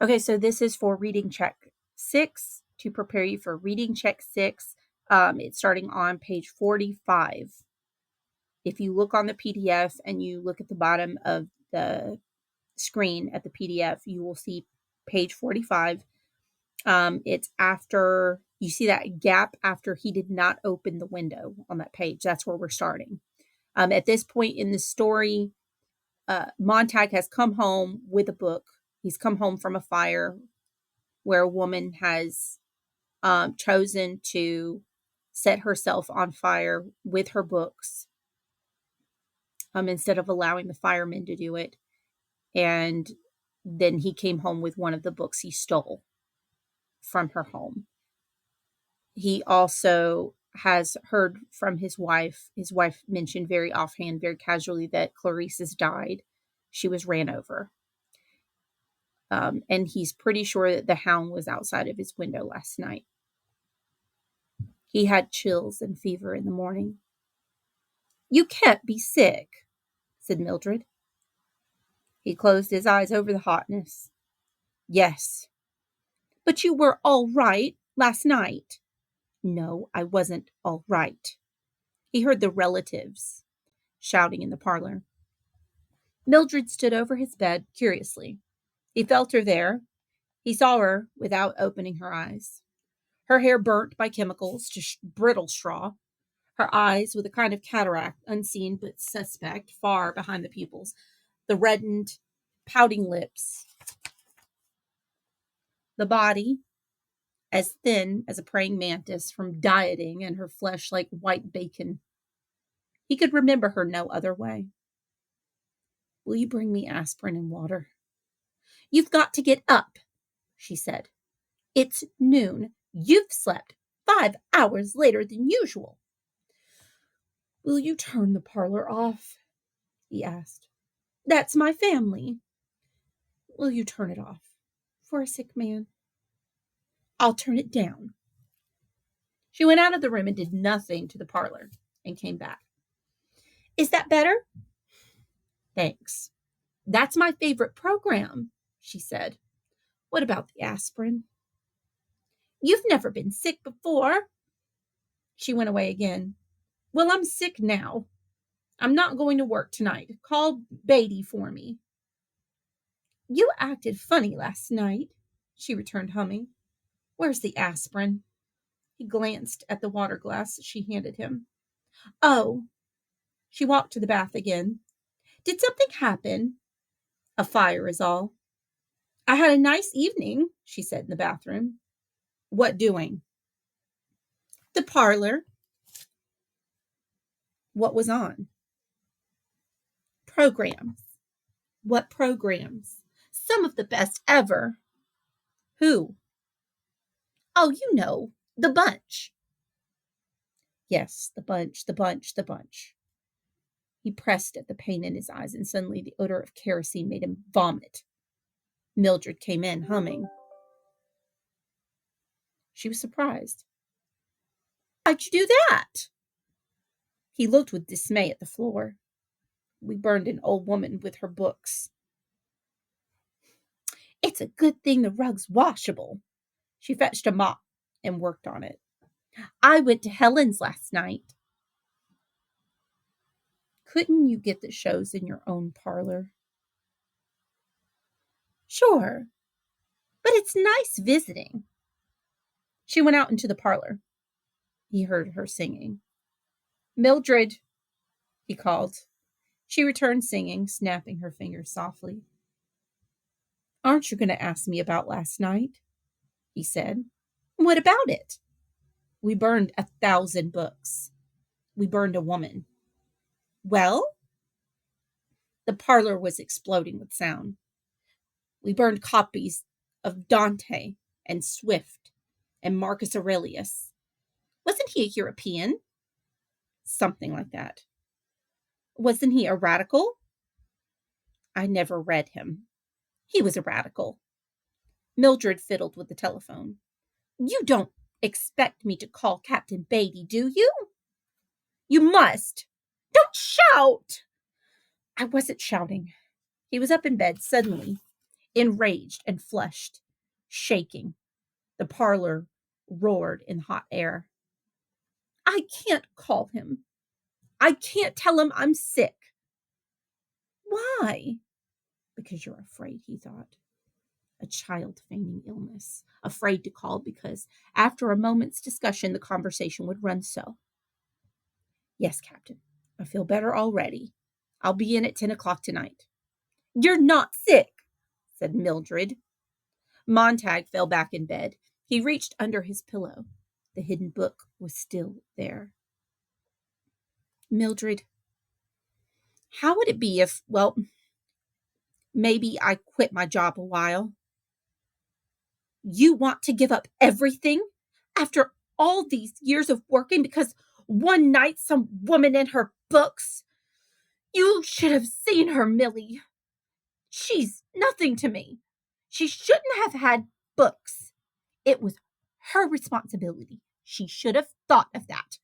Okay, so this is for reading check 6 to prepare you for reading check 6. It's starting on page 45. If you look on the PDF and you look at the bottom of the screen at the PDF, you will see page 45. It's after you see that gap after he did not open the window on that page. That's where we're starting. At this point in the story, Montag has come home with a book. He's come home from a fire where a woman has chosen to set herself on fire with her books instead of allowing the firemen to do it. And then he came home with one of the books he stole from her home. He also has heard from his wife. His wife mentioned very offhand, very casually, that Clarice has died. She was ran over. And he's pretty sure that the hound was outside of his window last night. He had chills and fever in the morning. "You can't be sick," said Mildred. He closed his eyes over the hotness. "Yes." "But you were all right last night." "No, I wasn't all right." He heard the relatives shouting in the parlor. Mildred stood over his bed curiously. He felt her there. He saw her without opening her eyes. Her hair burnt by chemicals to brittle straw. Her eyes with a kind of cataract, unseen but suspect, far behind the pupils. The reddened, pouting lips. The body, as thin as a praying mantis from dieting, and her flesh like white bacon. He could remember her no other way. "Will you bring me aspirin and water?" "You've got to get up," she said. "It's noon. You've slept 5 hours later than usual." "Will you turn the parlor off?" he asked. "That's my family." "Will you turn it off for a sick man?" "I'll turn it down." She went out of the room and did nothing to the parlor and came back. "Is that better?" "Thanks. That's my favorite program," she said. "What about the aspirin?" "You've never been sick before." She went away again. "Well, I'm sick now. I'm not going to work tonight. Call Beatty for me." "You acted funny last night," she returned, humming. "Where's the aspirin?" He glanced at the water glass she handed him. "Oh." She walked to the bath again. "Did something happen?" "A fire is all." "I had a nice evening," she said in the bathroom. "What doing?" "The parlor." "What was on?" "Programs." "What programs?" "Some of the best ever." "Who?" "Oh, you know, the bunch." "Yes, the bunch, the bunch, the bunch." He pressed at the pain in his eyes, and suddenly the odor of kerosene made him vomit. Mildred came in, humming. She was surprised. "How'd you do that?" He looked with dismay at the floor. "We burned an old woman with her books." "It's a good thing the rug's washable." She fetched a mop and worked on it. "I went to Helen's last night." "Couldn't you get the shows in your own parlor?" "Sure, but it's nice visiting." She went out into the parlor. He heard her singing. "Mildred," he called. She returned singing, snapping her fingers softly. "Aren't you going to ask me about last night?" he said. "What about it?" "We burned 1,000 books. We burned a woman." "Well?" The parlor was exploding with sound. "We burned copies of Dante and Swift and Marcus Aurelius." "Wasn't he a European?" "Something like that." "Wasn't he a radical?" "I never read him." "He was a radical." Mildred fiddled with the telephone. "You don't expect me to call Captain Beatty, do you?" "You must." "Don't shout." "I wasn't shouting." He was up in bed suddenly Enraged and flushed, shaking, the parlor roared in hot air. I can't call him. I can't tell him I'm sick. Why? Because you're afraid, he thought. A child feigning illness, afraid to call because after a moment's discussion, the conversation would run so. Yes, Captain, I feel better already. I'll be in at 10 o'clock tonight. You're not sick, said Mildred. Montag fell back in bed. He reached under his pillow. The hidden book was still there. Mildred, how would it be if, well, maybe I quit my job a while? You want to give up everything after all these years of working because one night some woman in her books? You should have seen her, Millie. She's nothing to me. She shouldn't have had books. It was her responsibility. She should have thought of that.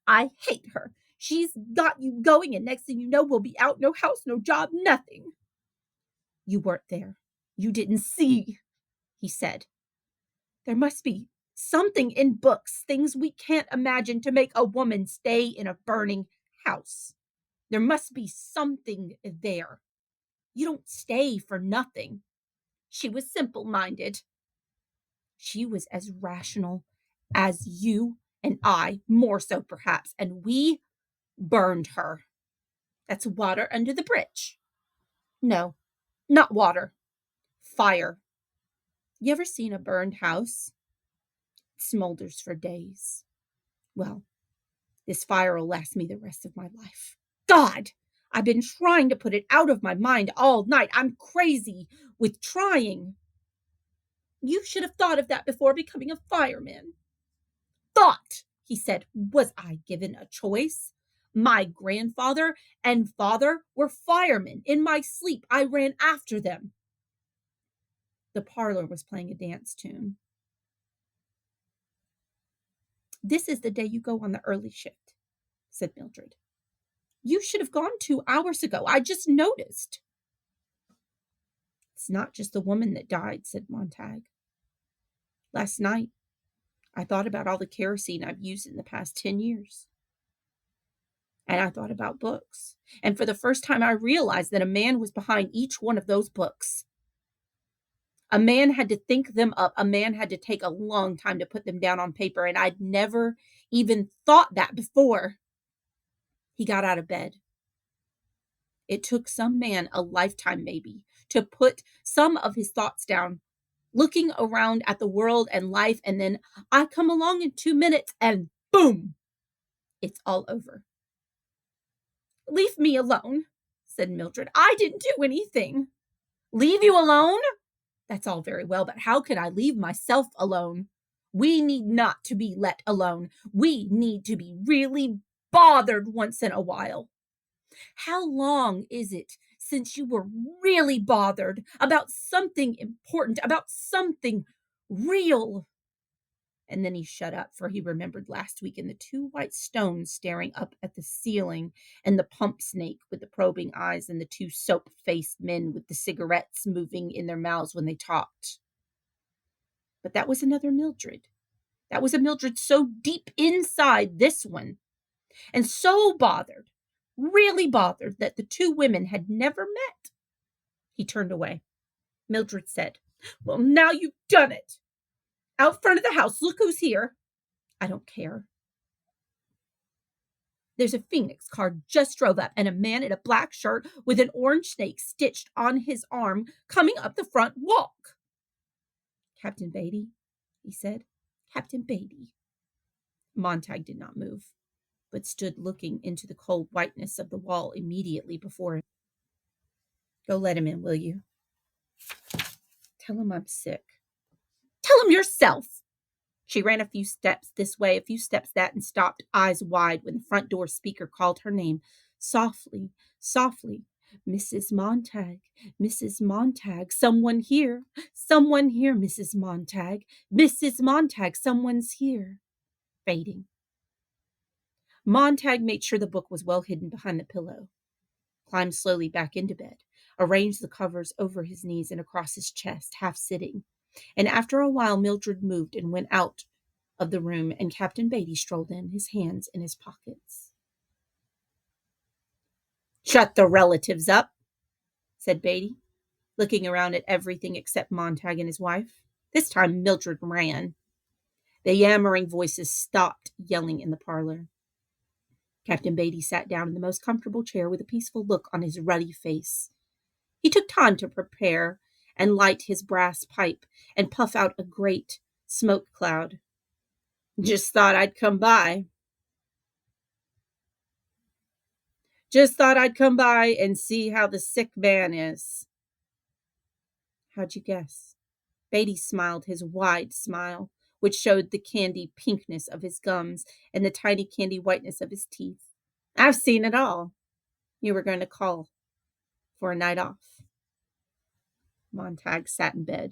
I hate her. She's got you going, and next thing you know, we'll be out, no house, no job, nothing. You weren't there. You didn't see, he said. There must be something in books, things we can't imagine to make a woman stay in a burning house. There must be something there. You don't stay for nothing. She was simple-minded. She was as rational as you and I, more so perhaps, and we burned her. That's water under the bridge. No, not water. Fire. You ever seen a burned house? It smolders for days. Well, this fire will last me the rest of my life. God! I've been trying to put it out of my mind all night. I'm crazy with trying. You should have thought of that before becoming a fireman. Thought, he said. Was I given a choice? My grandfather and father were firemen. In my sleep, I ran after them. The parlor was playing a dance tune. This is the day you go on the early shift, said Mildred. You should have gone 2 hours ago. I just noticed. It's not just the woman that died, said Montag. Last night, I thought about all the kerosene I've used in the past 10 years. And I thought about books. And for the first time, I realized that a man was behind each one of those books. A man had to think them up. A man had to take a long time to put them down on paper. And I'd never even thought that before. He got out of bed. It took some man a lifetime, maybe, to put some of his thoughts down, looking around at the world and life. And then I come along in 2 minutes and boom, it's all over. Leave me alone, said Mildred. I didn't do anything. Leave you alone? That's all very well, but how could I leave myself alone? We need not to be let alone. We need to be really bothered once in a while. How long is it since you were really bothered about something important, about something real? And then he shut up, for he remembered last week and the 2 white stones staring up at the ceiling, and the pump snake with the probing eyes, and the 2 soap-faced men with the cigarettes moving in their mouths when they talked. But that was another Mildred. That was a Mildred so deep inside this one, and so bothered, really bothered, that the 2 women had never met. He turned away. Mildred said, Well, now you've done it. Out front of the house, look who's here. I don't care. There's a Phoenix car just drove up, and a man in a black shirt with an orange snake stitched on his arm coming up the front walk. Captain Beatty, he said. Captain Beatty. Montag did not move, but stood looking into the cold whiteness of the wall immediately before him. Go let him in, will you? Tell him I'm sick. Tell him yourself. She ran a few steps this way, a few steps that, and stopped, eyes wide, when the front door speaker called her name. Softly, softly. Mrs. Montag, Mrs. Montag, someone here, Mrs. Montag, Mrs. Montag, someone's here. Fading. Montag made sure the book was well hidden behind the pillow, climbed slowly back into bed. arranged the covers over his knees and across his chest, half sitting. And after a while, Mildred moved and went out of the room, and Captain Beatty strolled in, his hands in his pockets. "Shut the relatives up," said Beatty, looking around at everything except Montag and his wife. This time Mildred ran. The yammering voices stopped yelling in the parlor. Captain Beatty sat down in the most comfortable chair with a peaceful look on his ruddy face. He took time to prepare and light his brass pipe and puff out a great smoke cloud. Just thought I'd come by and see how the sick man is." "How'd you guess?" Beatty smiled his wide smile, which showed the candy pinkness of his gums and the tiny candy whiteness of his teeth. "I've seen it all. You were going to call for a night off." Montag sat in bed.